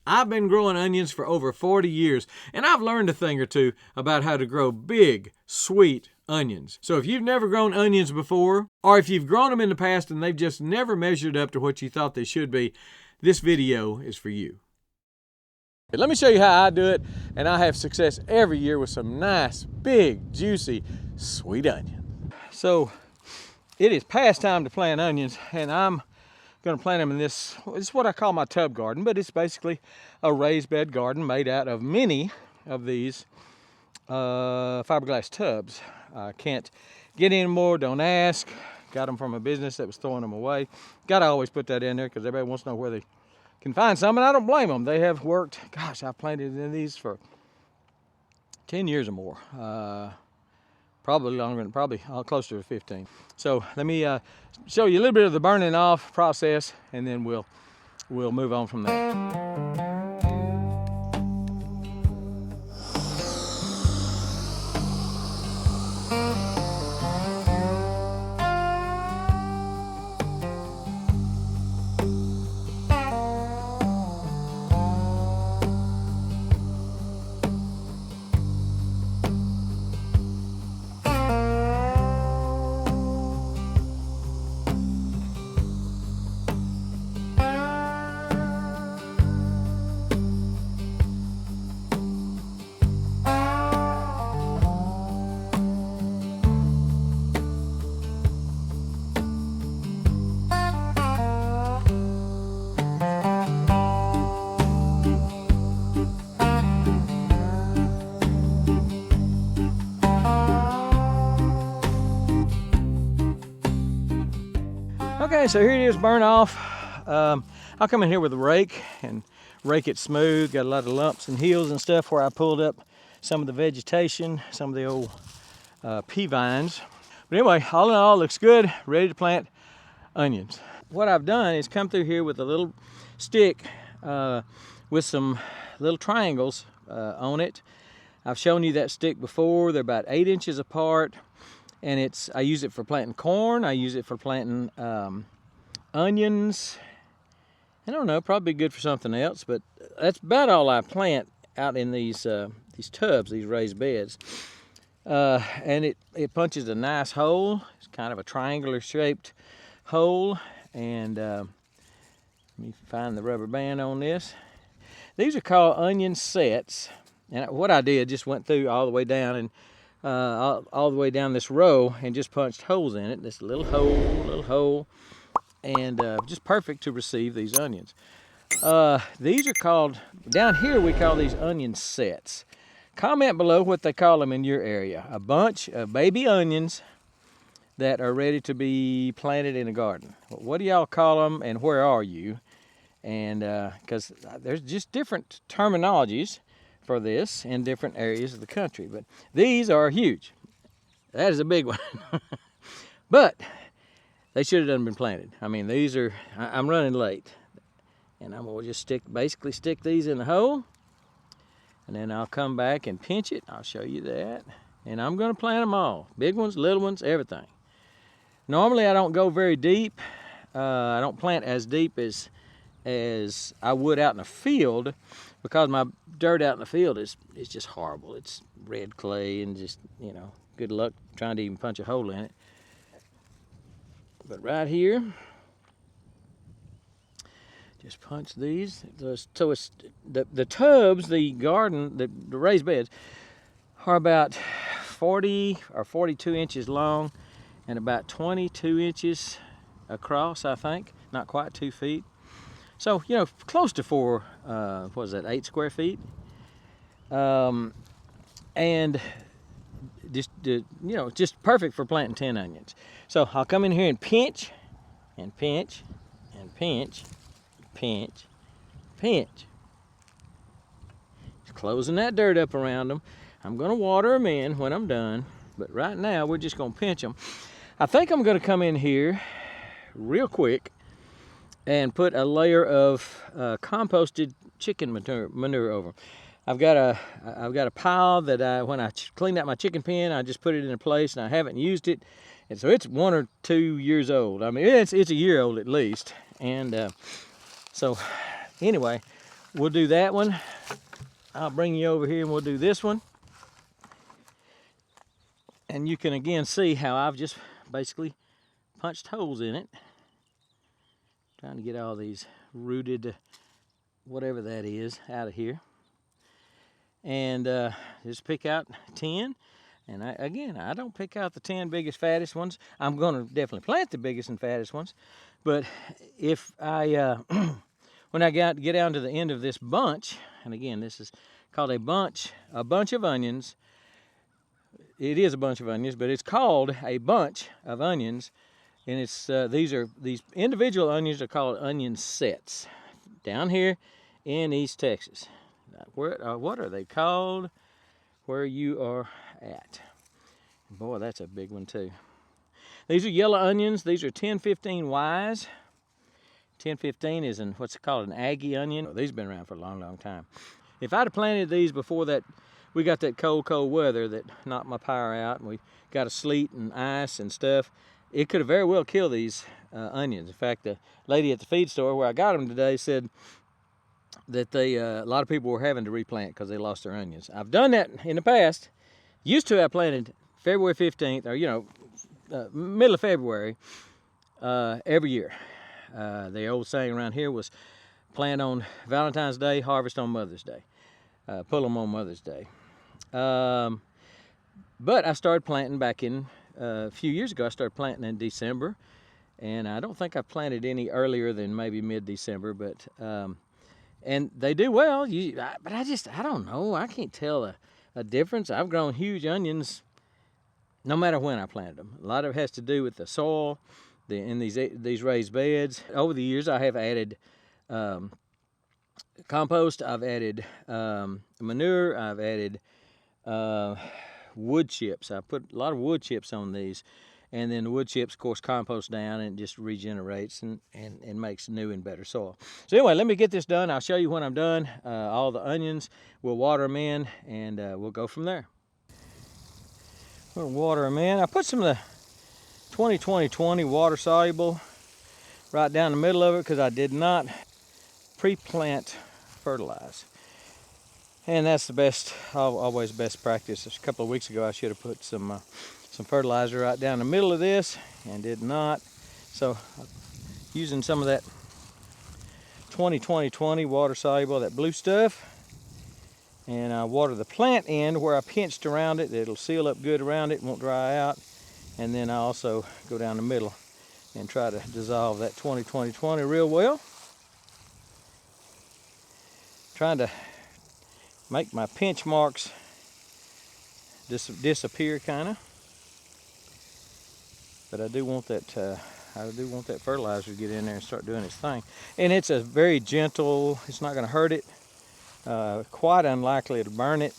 I've been growing onions for over 40 years, and I've learned a thing or two about how to grow big, sweet onions. So if you've never grown onions before, or if you've grown them in the past and they've just never measured up to what you thought they should be, this video is for you. Let me show you how I do it, and I have success every year with some nice, big, juicy, sweet onions. So it is past time to plant onions, and I'm going to plant them in this is what I call my tub garden, but it's basically a raised bed garden made out of many of these fiberglass tubs. I can't get any more, don't ask. Got them from a business that was throwing them away. Got to always put that in there because everybody wants to know where they can find some, and I don't blame them. They have worked, gosh, I've planted in these for 10 years or more. Probably longer than, probably closer to 15. So let me show you a little bit of the burning off process, and then we'll move on from there. Okay, so here it is, burn off. I'll come in here with a rake and rake it smooth. Got a lot of lumps and hills and stuff where I pulled up some of the vegetation, some of the old pea vines. But anyway, all in all, looks good, ready to plant onions. What I've done is come through here with a little stick with some little triangles on it. I've shown you that stick before. They're about 8 inches apart. And I use it for planting corn. I use it for planting onions. I don't know, probably good for something else, but that's about all I plant out in these tubs, these raised beds. And it punches a nice hole. It's kind of a triangular shaped hole. And let me find the rubber band on this. These are called onion sets. And what I did, just went through all the way down and all the way down this row and just punched holes in it. This little hole, and just perfect to receive these onions. These are called, down here we call these onion sets. Comment below what they call them in your area. A bunch of baby onions that are ready to be planted in a garden. What do y'all call them, and where are you? And because there's just different terminologies for this in different areas of the country, but these are huge. That is a big one. But they should have done been planted. I mean, these are, I'm running late, and I'm gonna just basically stick these in the hole, and then I'll come back and pinch it. I'll show you that, and I'm gonna plant them all, big ones, little ones, everything. Normally I don't go very deep. I don't plant as deep as I would out in the field, because my dirt out in the field is just horrible. It's red clay, and just, you know, good luck trying to even punch a hole in it. But right here, just punch these. So it's the tubs, the garden, the raised beds are about 40 or 42 inches long and about 22 inches across, I think. Not quite 2 feet. So, you know, close to 8 square feet. And just, you know, just perfect for planting 10 onions. So I'll come in here and pinch, and pinch, and pinch, pinch, pinch. Just closing that dirt up around them. I'm gonna water them in when I'm done, but right now we're just gonna pinch them. I think I'm gonna come in here real quick and put a layer of composted chicken manure over them. I've got a pile that when I cleaned out my chicken pen, I just put it in a place, and I haven't used it, and so it's 1 or 2 years old. I mean, it's a year old at least. And so anyway, we'll do that one. I'll bring you over here and we'll do this one. And you can again see how I've just basically punched holes in it. Trying to get all these rooted, whatever that is, out of here. And just pick out 10. And I don't pick out the 10 biggest, fattest ones. I'm going to definitely plant the biggest and fattest ones. But if I, when I get down to the end of this bunch, and again, this is called a bunch of onions. It is a bunch of onions, but it's called a bunch of onions. And it's these individual onions are called onion sets. Down here in East Texas. What are they called? Where you are at. Boy, that's a big one too. These are yellow onions. These are 1015 Ys. 1015 is what's called an Aggie onion. These have been around for a long, long time. If I'd have planted these before that, we got that cold weather that knocked my power out, and we got a sleet and ice and stuff, it could have very well killed these onions. In fact, the lady at the feed store where I got them today said that a lot of people were having to replant because they lost their onions. I've done that in the past. Used to have planted February 15th, or middle of February, every year. The old saying around here was plant on Valentine's Day, harvest on Mother's Day. Pull them on Mother's Day. But I started planting back in, a few years ago, I started planting in December. And I don't think I planted any earlier than maybe mid-December, but and they do well. But I don't know. I can't tell a difference. I've grown huge onions no matter when I planted them. A lot of it has to do with the soil in these raised beds. Over the years, I have added compost. I've added manure. I've added wood chips. I put a lot of wood chips on these. And then the wood chips, of course, compost down and it just regenerates and makes new and better soil. So anyway, let me get this done. I'll show you when I'm done. All the onions, we'll water them in and we'll go from there. We'll water them in. I put some of the 20-20-20 water soluble right down the middle of it because I did not pre-plant fertilize. And that's the best, always best practice. A couple of weeks ago I should have put some fertilizer right down the middle of this and did not. So using some of that 20-20-20 water soluble, that blue stuff, and I water the plant end where I pinched around it. It'll seal up good around it, won't dry out. And then I also go down the middle and try to dissolve that 20-20-20 real well. Trying to make my pinch marks disappear kind of. But I do want that fertilizer to get in there and start doing its thing. And it's a very gentle, it's not going to hurt it. Quite unlikely to burn it.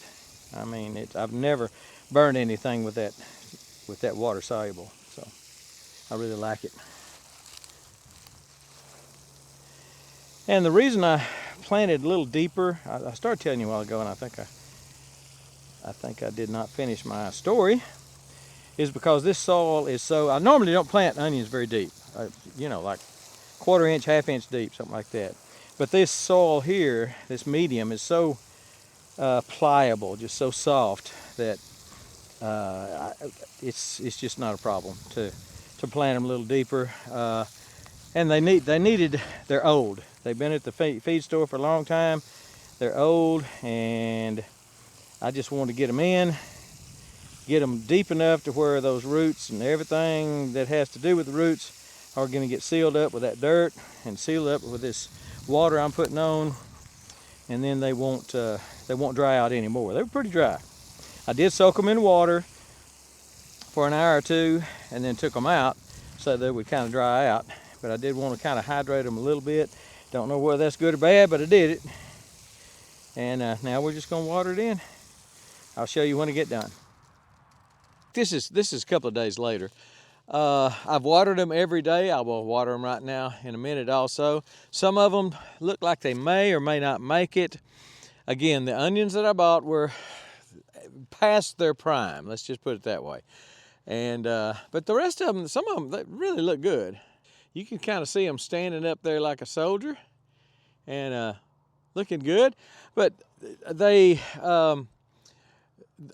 I mean, I've never burned anything with that water soluble. So I really like it. And the reason I planted a little deeper, I started telling you a while ago, and I think I did not finish my story, is because this soil is so, I normally don't plant onions very deep, like 1/4 inch, 1/2 inch deep, something like that. But this soil here, this medium, is so pliable, just so soft that it's just not a problem to plant them a little deeper. And they're old. They've been at the feed store for a long time. They're old, and I just want to get them in. Get them deep enough to where those roots and everything that has to do with the roots are going to get sealed up with that dirt and sealed up with this water I'm putting on, and then they won't dry out anymore. They were pretty dry. I did soak them in water for an hour or two and then took them out so they would kind of dry out, but I did want to kind of hydrate them a little bit. Don't know whether that's good or bad, but I did it. And now we're just going to water it in. I'll show you when I get done. This is a couple of days later. I've watered them every day. I will water them right now in a minute also. Some of them look like they may or may not make it. Again, the onions that I bought were past their prime. Let's just put it that way. And but the rest of them, some of them, they really look good. You can kind of see them standing up there like a soldier. And looking good. But they,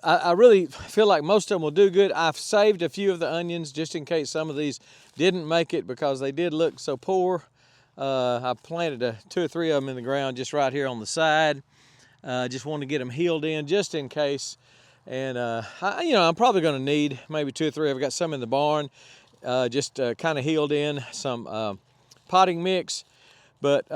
I really feel like most of them will do good. I've saved a few of the onions just in case some of these didn't make it because they did look so poor. I planted 2 or 3 of them in the ground just right here on the side. Just want to get them healed in just in case. And I'm probably going to need maybe 2 or 3. I've got some in the barn, just kind of healed in, some potting mix. But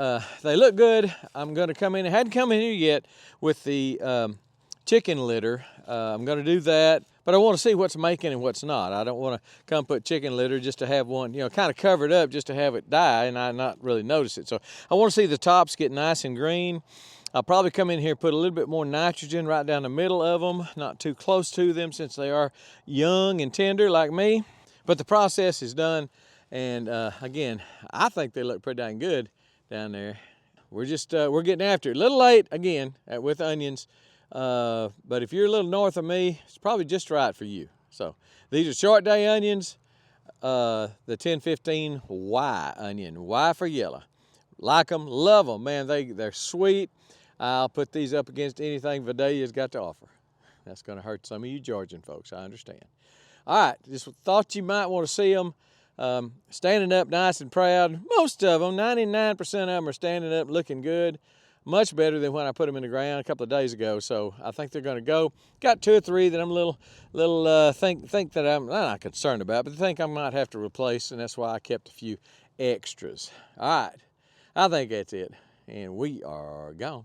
they look good. I'm going to come in. I hadn't come in here yet with the chicken litter. I'm going to do that, but I want to see what's making and what's not. I don't want to come put chicken litter just to have one, kind of covered up just to have it die and I not really notice it. So I want to see the tops get nice and green. I'll probably come in here and put a little bit more nitrogen right down the middle of them, not too close to them since they are young and tender like me. But the process is done, and again, I think they look pretty dang good down there. We're just we're getting after it. A little late again with onions. But if you're a little north of me, it's probably just right for you. So these are short day onions, the 1015 Y onion, Y for yellow. Like them, love them, man. They're sweet. I'll put these up against anything Vidalia's got to offer. That's going to hurt some of you Georgian folks, I understand. All right, just thought you might want to see them standing up nice and proud. Most of them, 99% of them are standing up looking good. Much better than when I put them in the ground a couple of days ago. So I think they're going to go. Got 2 or 3 that I'm a little think that I'm not concerned about, but think I might have to replace, and that's why I kept a few extras. All right, I think that's it, and we are gone.